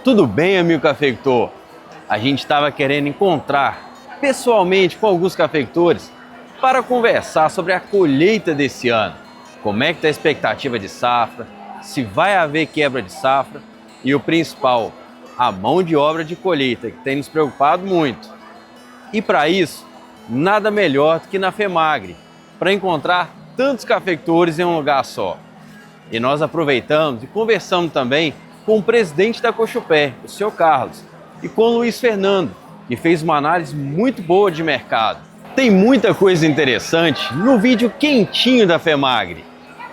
Tudo bem, amigo cafeitor? A gente estava querendo encontrar pessoalmente com alguns cafeicultores para conversar sobre a colheita desse ano. Como é que está a expectativa de safra, se vai haver quebra de safra e o principal, a mão de obra de colheita, que tem nos preocupado muito. E para isso, nada melhor do que na FEMAGRE, para encontrar tantos cafeicultores em um lugar só. E nós aproveitamos e conversamos também com o presidente da Cochupé, o seu Carlos, e com o Luiz Fernando, que fez uma análise muito boa de mercado. Tem muita coisa interessante no vídeo quentinho da FEMAGRE.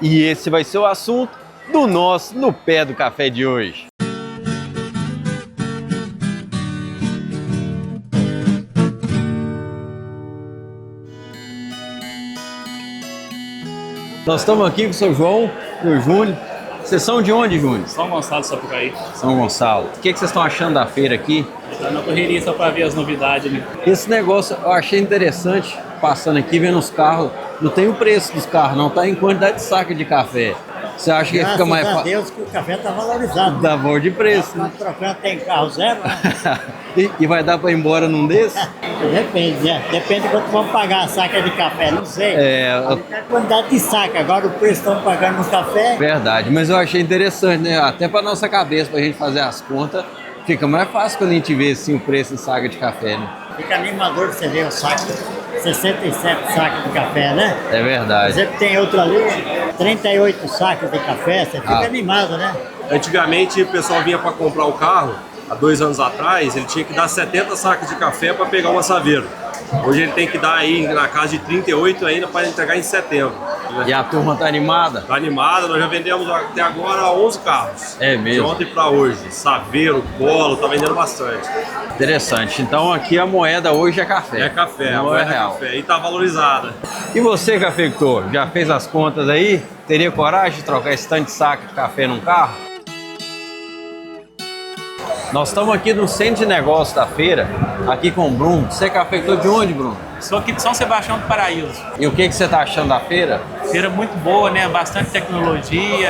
E esse vai ser o assunto do nosso No Pé do Café de hoje. Nós estamos aqui com o seu João e o Júnior. Vocês são de onde, Júnior? São Gonçalo, Sapucaí. São Gonçalo. O que vocês estão achando da feira aqui? Tá na correria só para ver as novidades, né? Esse negócio eu achei interessante, passando aqui, vendo os carros. Não tem o preço dos carros, não. Tá em quantidade de saca de café. Você acha que fica mais fácil? Graças a Deus que o café está valorizado. Dá bom de preço, né? Trocando tem carro zero, né? E vai dar para ir embora num desses? Depende, né? Depende de quanto vão pagar a saca de café, não sei. A quantidade de saca, agora o preço que estão pagando no café. Verdade, mas eu achei interessante, né? Até para nossa cabeça, para a gente fazer as contas, fica mais fácil quando a gente vê assim, o preço de saca de café, né? Fica animador você ver o saco, 67 sacos de café, né? É verdade. Você tem outro ali, 38 sacos de café, você fica animado, né? Antigamente o pessoal vinha para comprar o carro, há 2 anos atrás, ele tinha que dar 70 sacos de café para pegar um assaveiro. Hoje ele tem que dar aí na casa de 38 ainda para entregar em setembro. E a turma tá animada? Tá animada, nós já vendemos até agora 11 carros. É mesmo? De ontem para hoje. Saveiro, Polo, tá vendendo bastante. Interessante. Então aqui a moeda hoje é café. É café, a não moeda é real. café. E tá valorizada. E você, cafeicultor, já fez as contas aí? Teria coragem de trocar esse tanto de saco de café num carro? Nós estamos aqui no centro de negócio da feira, aqui com o Bruno. Você é cafeicultor de onde, Bruno? Sou aqui de São Sebastião do Paraíso. E o que você está achando da feira? Feira muito boa, né? Bastante tecnologia,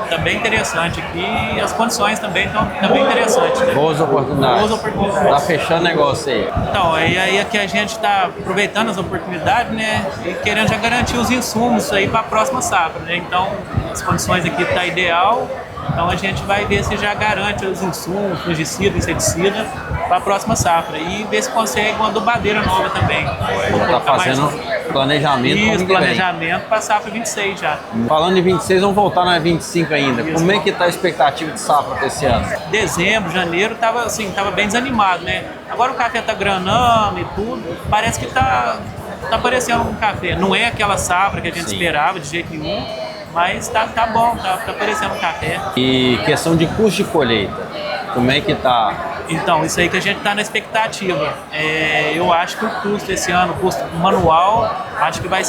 tá bem interessante aqui. E as condições também estão bem interessantes, né? Boas oportunidades. Boas oportunidades. Tá fechando negócio aí. Então, aí aqui a gente está aproveitando as oportunidades, né? E querendo já garantir os insumos aí para a próxima safra, né? Então, as condições aqui tá ideal. Então a gente vai ver se já garante os insumos, fungicida, inseticida para a próxima safra e ver se consegue uma adubadeira nova também. Já tá fazendo planejamento. Isso, planejamento para a safra 26 já. Falando em 26, vamos voltar na 25 ainda. Isso. Como é que tá a expectativa de safra para esse ano? Dezembro, janeiro, tava bem desanimado, né? Agora o café tá granando e tudo, parece que tá parecendo um café. Não é aquela safra que a gente esperava de jeito nenhum. Mas tá bom, tá parecendo um café. E questão de custo de colheita, como é que tá? Então, isso aí que a gente tá na expectativa. Eu acho que o custo esse ano, o custo manual, acho que vai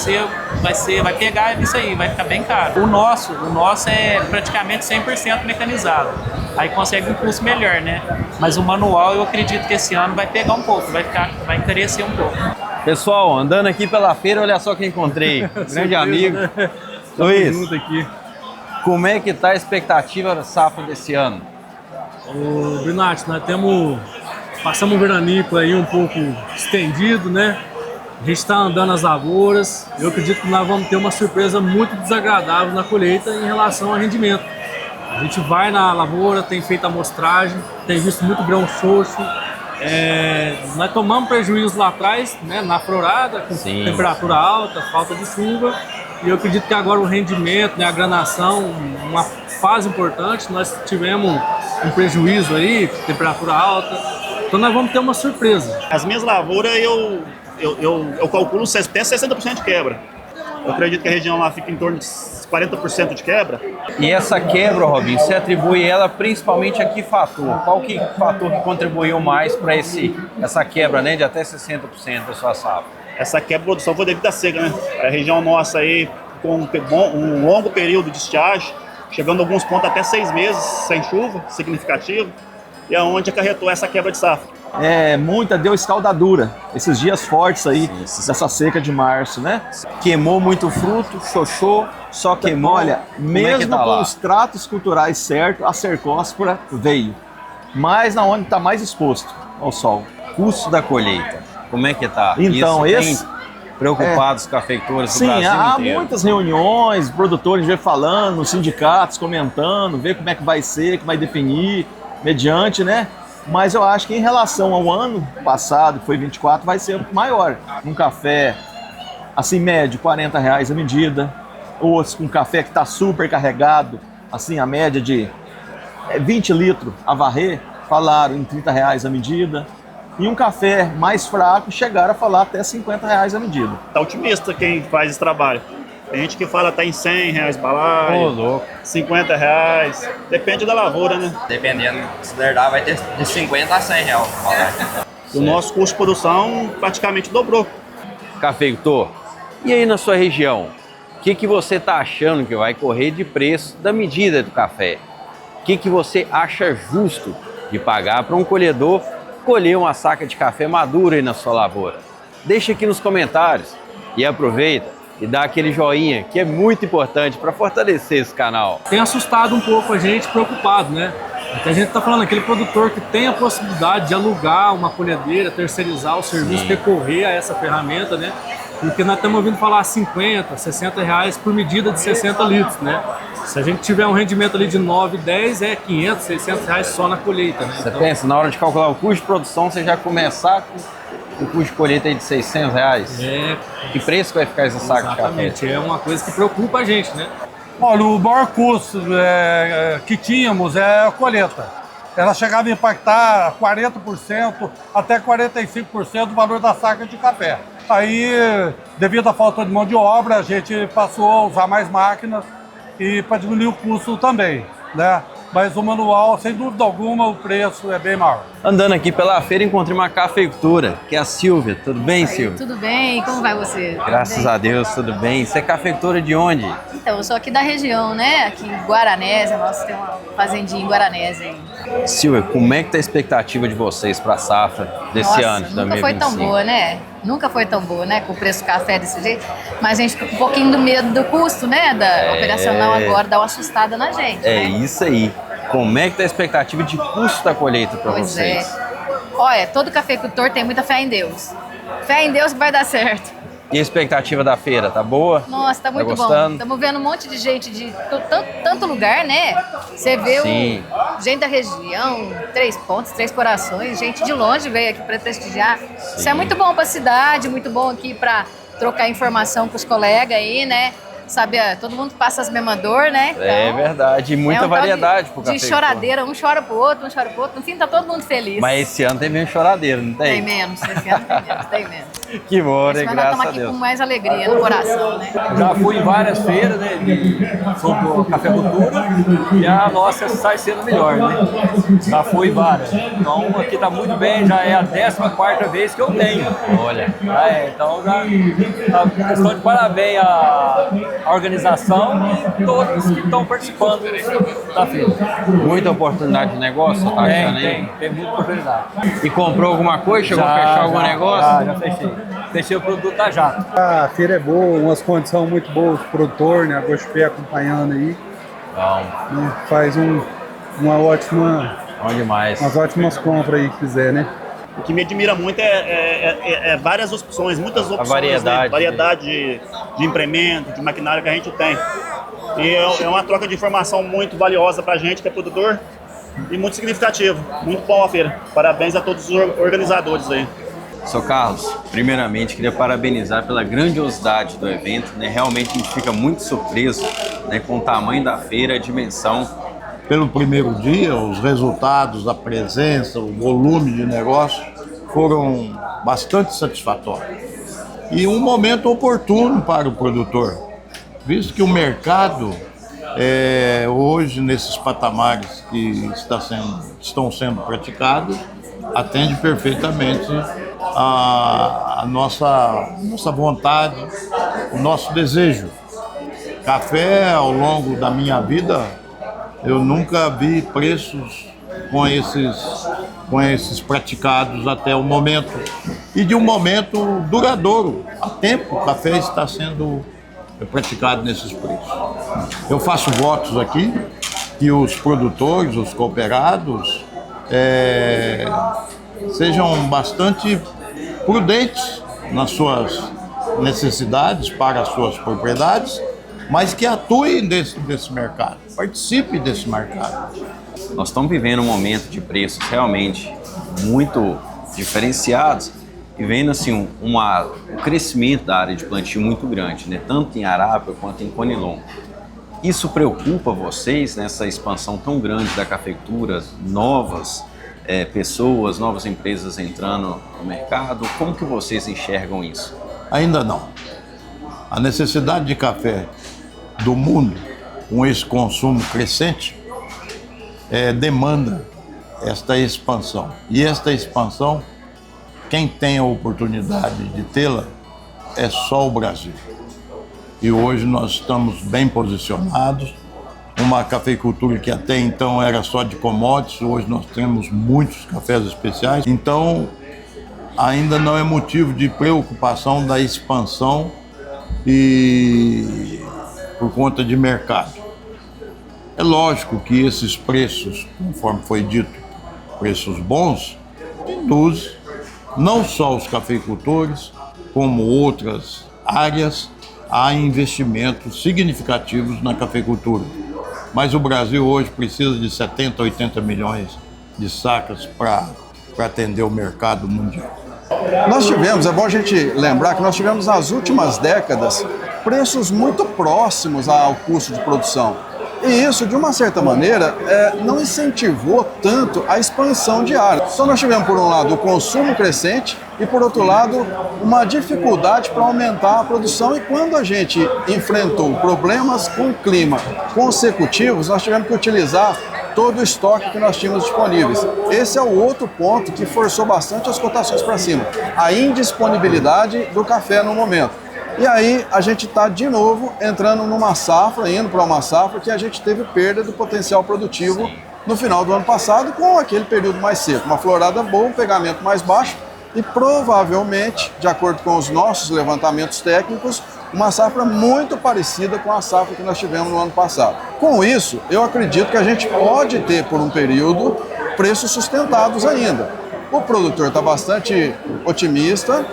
pegar isso aí, vai ficar bem caro. O nosso é praticamente 100% mecanizado. Aí consegue um custo melhor, né? Mas o manual eu acredito que esse ano vai pegar um pouco, vai encarecer um pouco. Pessoal, andando aqui pela feira, olha só quem encontrei. Grande amigo. Luiz, aqui. Como é que está a expectativa da safra desse ano? Ô, Brinati, nós passamos um veranico aí um pouco estendido, né? A gente está andando as lavouras. Eu acredito que nós vamos ter uma surpresa muito desagradável na colheita em relação ao rendimento. A gente vai na lavoura, tem feito a amostragem, tem visto muito grão xoxo. Nós tomamos prejuízo lá atrás, né, na florada, com temperatura alta, falta de chuva. E eu acredito que agora o rendimento, né, a granação, uma fase importante, nós tivemos um prejuízo aí, temperatura alta. Então nós vamos ter uma surpresa. As minhas lavouras eu calculo até 60% de quebra. Eu acredito que a região lá fica em torno de 40% de quebra. E essa quebra, Robinho, você atribui ela principalmente a que fator? Qual que fator que contribuiu mais para essa quebra, né, de até 60% da sua safra? Essa quebra de produção foi devido à seca, né? A região nossa aí com um longo período de estiagem, chegando a alguns pontos até 6 meses sem chuva significativo, e é onde acarretou essa quebra de safra. Muita deu escaldadura, esses dias fortes aí, dessa seca de março, né? Queimou muito fruto, xoxou, só queimou. Olha, mesmo tá com lá? os tratos culturais certos, a cercóspora veio. mas na onde está mais exposto ao sol. Custo da colheita, como é que tá? Então, Isso tem preocupado os cafeicultores do Sim, Brasil há inteiro. muitas reuniões, produtores vêm falando, sindicatos comentando, ver como é que vai ser, que vai definir, mediante, né? Mas eu acho que em relação ao ano passado, que foi 24, vai ser maior. Um café, assim, médio, R$40 a medida. Ou um café que está super carregado, assim, a média de 20 litros a varrer, falaram em R$30 a medida. E um café mais fraco chegaram a falar até R$50 a medida. Tá otimista quem faz esse trabalho. Tem gente que fala tá em R$100 balaio, Ô, louco. R$50. Depende da lavoura, né? Dependendo, se herdar, vai ter de 50 a 100 reais. O nosso custo de produção praticamente dobrou. Cafeicultor, e aí na sua região, o que você está achando que vai correr de preço da medida do café? O que você acha justo de pagar para um colhedor colher uma saca de café madura aí na sua lavoura? Deixa aqui nos comentários e aproveita e dá aquele joinha que é muito importante para fortalecer esse canal. Tem assustado um pouco a gente, preocupado, né? Até a gente está falando, aquele produtor que tem a possibilidade de alugar uma colhedeira, terceirizar o serviço, recorrer a essa ferramenta, né? Porque nós estamos ouvindo falar 50, 60 reais por medida de 60 litros, né? Se a gente tiver um rendimento ali de 9, 10, é 500, 600 reais só na colheita, né? Você pensa, na hora de calcular o custo de produção, você já começar com o custo de colheita aí de 600 reais? É. Que preço que vai ficar esse saco de café? Exatamente, é uma coisa que preocupa a gente, né? Olha, o maior custo que tínhamos é a colheita. Ela chegava a impactar 40% até 45% do valor da saca de café. Aí, devido à falta de mão de obra, a gente passou a usar mais máquinas e para diminuir o custo também, né? Mas o manual, sem dúvida alguma, o preço é bem maior. Andando aqui pela feira, encontrei uma cafeicultora, que é a Silvia. Tudo bem, Silvia? Tudo bem? Como vai você? Graças a Deus, tudo bem. Você é cafeicultora de onde? Então, eu sou aqui da região, né? Aqui em Guaranésia, nossa, tem uma fazendinha em Guaranésia. Silvia, como é que tá a expectativa de vocês para a safra desse ano de 2025? Nunca foi tão boa, né? Nunca foi tão boa, né? Com o preço do café desse jeito. Mas a gente fica com um pouquinho do medo do custo, né? Da operacional agora, dá uma assustada na gente. É né? isso aí. Como é que tá a expectativa de custo da colheita para Pois vocês? é. Olha, todo cafeicultor tem muita fé em Deus. Fé em Deus que vai dar certo. E a expectativa da feira, tá boa? Nossa, tá muito bom. gostando? Estamos vendo um monte de gente de tanto lugar, né? Você vê Sim. gente da região, Três Pontos, Três Corações, gente de longe veio aqui para prestigiar. Isso é muito bom para a cidade, muito bom aqui para trocar informação com os colegas aí, né? Sabe, todo mundo passa as mesmas dor, né? É verdade, e muita um tal variedade pro de cafeicultor. choradeira, um chora pro outro, no fim tá todo mundo feliz. Mas esse ano tem meio choradeiro, não tem? Tem menos, esse ano tem menos. Que bom, né? Esse ano nós Graças estamos a aqui Deus. com mais alegria no coração, né? Já fui em várias feiras, né, sobre cafeicultura, e a nossa sai sendo melhor, né? Já fui várias. Então aqui tá muito bem, já é a 14ª vez que eu tenho. Olha. Então já tá questão de parabéns à organização e todos que estão participando da feira. Muita oportunidade de negócio, tá achando aí? Tem muita oportunidade. E comprou alguma coisa? Chegou a fechar algum negócio? Já fechei. Fechei o produto da Jato. A feira é boa, umas condições muito boas do produtor, né? A Gospé acompanhando aí. Bom, Né? Faz uma ótima, bom demais. umas ótimas compras aí que fizer, né? O que me admira muito é várias opções, muitas opções, variedade, né? Variedade de implemento, de maquinário que a gente tem. E é uma troca de informação muito valiosa para a gente que é produtor e muito significativo. Muito bom a feira. Parabéns a todos os organizadores aí. Seu Carlos, primeiramente queria parabenizar pela grandiosidade do evento, né? Realmente a gente fica muito surpreso, né, com o tamanho da feira, a dimensão. Pelo primeiro dia, os resultados, a presença, o volume de negócio foram bastante satisfatórios. E um momento oportuno para o produtor, visto que o mercado, hoje, nesses patamares que estão sendo praticados, atende perfeitamente a nossa vontade, o nosso desejo. Café, ao longo da minha vida, eu nunca vi preços com esses praticados até o momento. E de um momento duradouro. Há tempo o café está sendo praticado nesses preços. Eu faço votos aqui que os produtores, os cooperados, sejam bastante prudentes nas suas necessidades para as suas propriedades, mas que atuem desse mercado, participem desse mercado. Nós estamos vivendo um momento de preços realmente muito diferenciados e vendo assim um crescimento da área de plantio muito grande, né? Tanto em Arábia quanto em Conilon. Isso preocupa vocês nessa expansão tão grande da cafeicultura, novas pessoas, novas empresas entrando no mercado? Como que vocês enxergam isso? Ainda não. A necessidade de café do mundo, com esse consumo crescente, demanda esta expansão. E esta expansão, quem tem a oportunidade de tê-la, é só o Brasil. E hoje nós estamos bem posicionados. Uma cafeicultura que até então era só de commodities, hoje nós temos muitos cafés especiais. Então, ainda não é motivo de preocupação da expansão e por conta de mercado. É lógico que esses preços, conforme foi dito, preços bons, induzem não só os cafeicultores, como outras áreas, a investimentos significativos na cafeicultura. Mas o Brasil hoje precisa de 70, 80 milhões de sacas para atender o mercado mundial. Nós tivemos, é bom a gente lembrar que nós tivemos nas últimas décadas preços muito próximos ao custo de produção. E isso, de uma certa maneira, não incentivou tanto a expansão de área. Então nós tivemos, por um lado, o consumo crescente e, por outro lado, uma dificuldade para aumentar a produção. E quando a gente enfrentou problemas com o clima consecutivos, nós tivemos que utilizar todo o estoque que nós tínhamos disponíveis. Esse é o outro ponto que forçou bastante as cotações para cima. A indisponibilidade do café no momento. E aí a gente está de novo entrando numa safra, indo para uma safra que a gente teve perda do potencial produtivo no final do ano passado com aquele período mais seco. Uma florada boa, um pegamento mais baixo e provavelmente, de acordo com os nossos levantamentos técnicos, uma safra muito parecida com a safra que nós tivemos no ano passado. Com isso, eu acredito que a gente pode ter por um período preços sustentados ainda. O produtor está bastante otimista,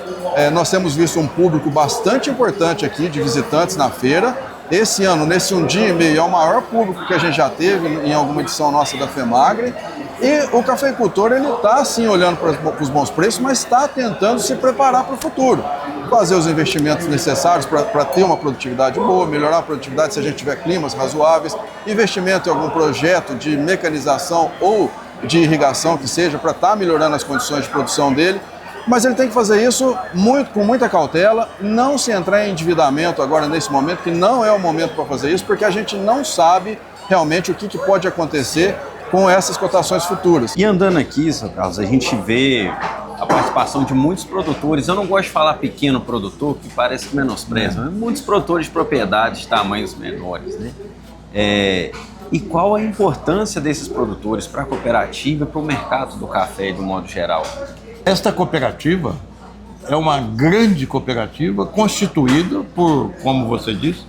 nós temos visto um público bastante importante aqui de visitantes na feira. Esse ano, nesse 1 dia e meio, é o maior público que a gente já teve em alguma edição nossa da FEMAGRE. E o cafeicultor, ele está sim olhando para os bons preços, mas está tentando se preparar para o futuro. Fazer os investimentos necessários para ter uma produtividade boa, melhorar a produtividade se a gente tiver climas razoáveis, investimento em algum projeto de mecanização ou de irrigação que seja, para estar melhorando as condições de produção dele. Mas ele tem que fazer isso com muita cautela, não se entrar em endividamento agora nesse momento, que não é o momento para fazer isso, porque a gente não sabe realmente o que pode acontecer com essas cotações futuras. E andando aqui, seu Carlos, a gente vê a participação de muitos produtores. Eu não gosto de falar pequeno produtor, que parece que menospreza, mas muitos produtores de propriedades de tamanhos menores, né? E qual a importância desses produtores para a cooperativa e para o mercado do café de um modo geral? Esta cooperativa é uma grande cooperativa constituída por, como você disse,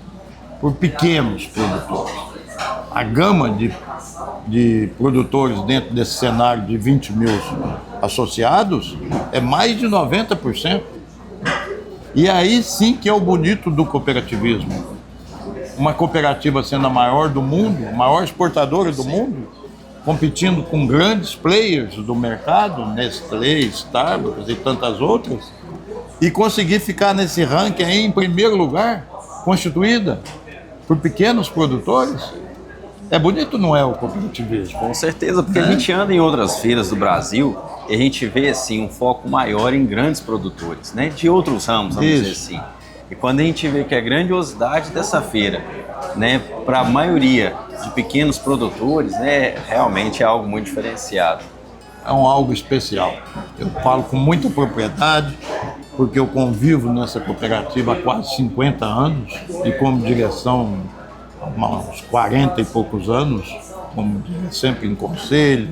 por pequenos produtores. A gama de produtores dentro desse cenário de 20 mil associados é mais de 90%. E aí sim que é o bonito do cooperativismo. Uma cooperativa sendo a maior do mundo, a maior exportadora do mundo, competindo com grandes players do mercado, Nestlé, Starbucks e tantas outras, e conseguir ficar nesse ranking aí em primeiro lugar, constituída por pequenos produtores, é bonito, não é, o cooperativismo? Com certeza, porque a gente anda em outras feiras do Brasil e a gente vê assim um foco maior em grandes produtores, né, de outros ramos, vamos dizer assim. E quando a gente vê que a grandiosidade dessa feira, né, para a maioria de pequenos produtores, né, realmente é algo muito diferenciado. É algo especial. Eu falo com muita propriedade, porque eu convivo nessa cooperativa há quase 50 anos e como direção há uns 40 e poucos anos, como sempre em conselho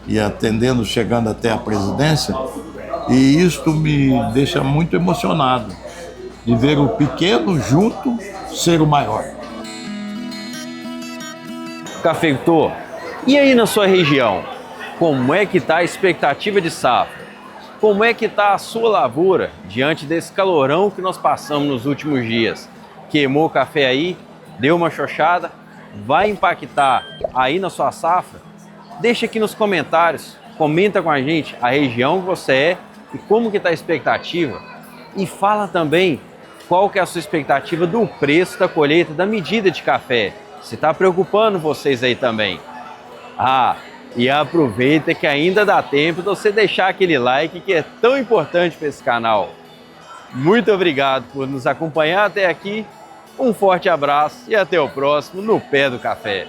e atendendo, chegando até a presidência. E isto me deixa muito emocionado, de ver o pequeno junto ser o maior. Cafeicultor, e aí na sua região? Como é que está a expectativa de safra? Como é que está a sua lavoura diante desse calorão que nós passamos nos últimos dias? Queimou o café aí? Deu uma xoxada? Vai impactar aí na sua safra? Deixa aqui nos comentários, comenta com a gente a região que você é e como que está a expectativa. E fala também qual que é a sua expectativa do preço da colheita da medida de café. Se está preocupando vocês aí também. E aproveita que ainda dá tempo de você deixar aquele like que é tão importante para esse canal. Muito obrigado por nos acompanhar até aqui. Um forte abraço e até o próximo No Pé do Café.